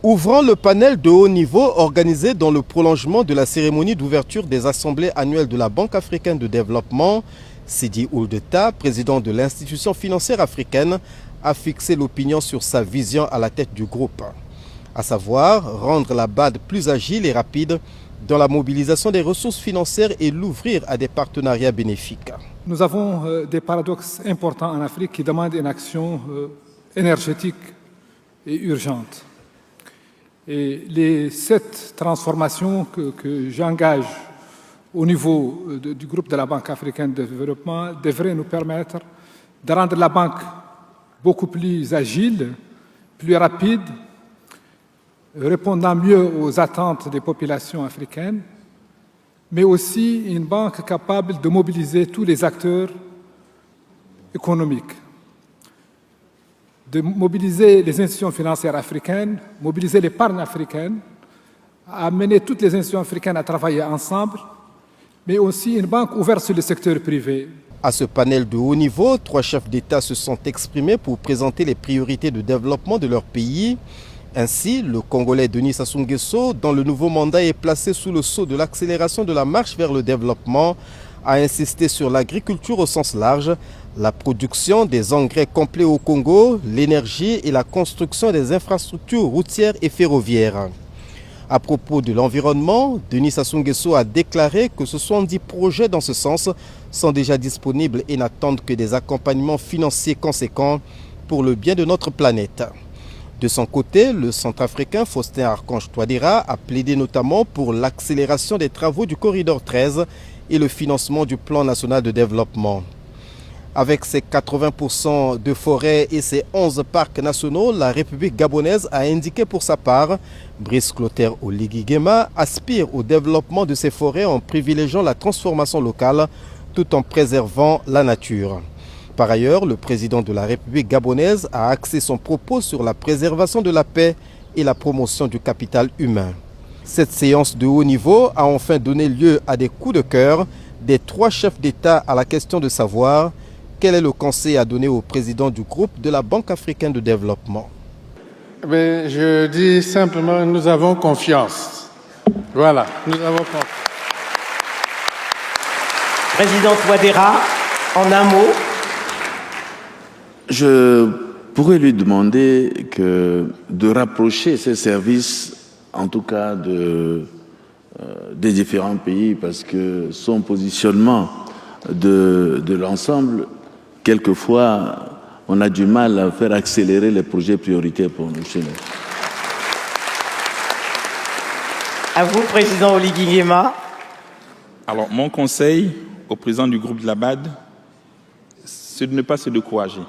Ouvrant le panel de haut niveau organisé dans le prolongement de la cérémonie d'ouverture des assemblées annuelles de la Banque africaine de développement, Sidi Ould Tah, président de l'institution financière africaine, a fixé l'opinion sur sa vision à la tête du groupe, à savoir rendre la BAD plus agile et rapide dans la mobilisation des ressources financières et l'ouvrir à des partenariats bénéfiques. Nous avons des paradoxes importants en Afrique qui demandent une action énergétique et urgente. Et les 7 transformations que j'engage au niveau du groupe de la Banque africaine de développement devraient nous permettre de rendre la banque beaucoup plus agile, plus rapide, répondant mieux aux attentes des populations africaines, mais aussi une banque capable de mobiliser tous les acteurs économiques, de mobiliser les institutions financières africaines, mobiliser l'épargne africaine, amener toutes les institutions africaines à travailler ensemble, mais aussi une banque ouverte sur le secteur privé. À ce panel de haut niveau, 3 chefs d'État se sont exprimés pour présenter les priorités de développement de leur pays. Ainsi, le Congolais Denis Sassou Nguesso, dont le nouveau mandat est placé sous le sceau de l'accélération de la marche vers le développement, a insisté sur l'agriculture au sens large, la production des engrais complets au Congo, l'énergie et la construction des infrastructures routières et ferroviaires. À propos de l'environnement, Denis Sassou Nguesso a déclaré que 70 projets dans ce sens sont déjà disponibles et n'attendent que des accompagnements financiers conséquents pour le bien de notre planète. De son côté, le centrafricain Faustin Archange Touadéra a plaidé notamment pour l'accélération des travaux du corridor 13 et le financement du plan national de développement. Avec ses 80% de forêts et ses 11 parcs nationaux, la République gabonaise a indiqué pour sa part, Brice Clotaire Oligui Nguema aspire au développement de ses forêts en privilégiant la transformation locale tout en préservant la nature. Par ailleurs, le président de la République gabonaise a axé son propos sur la préservation de la paix et la promotion du capital humain. Cette séance de haut niveau a enfin donné lieu à des coups de cœur des 3 chefs d'État à la question de savoir quel est le conseil à donner au président du groupe de la Banque africaine de développement. Je dis simplement, nous avons confiance. Voilà, nous avons confiance. Président Touadéra, en un mot. Je pourrais lui demander de rapprocher ses services, en tout cas des différents pays, parce que son positionnement de l'ensemble, quelquefois, on a du mal à faire accélérer les projets prioritaires pour nous chez nous. À vous, Président Oligui Nguema. Alors, mon conseil au président du groupe de la BAD, c'est de ne pas se décourager.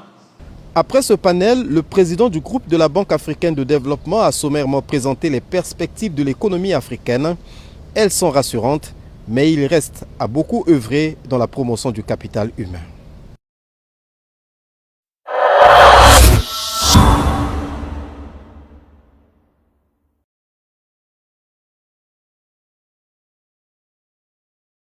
Après ce panel, le président du groupe de la Banque africaine de développement a sommairement présenté les perspectives de l'économie africaine. Elles sont rassurantes, mais il reste à beaucoup œuvrer dans la promotion du capital humain.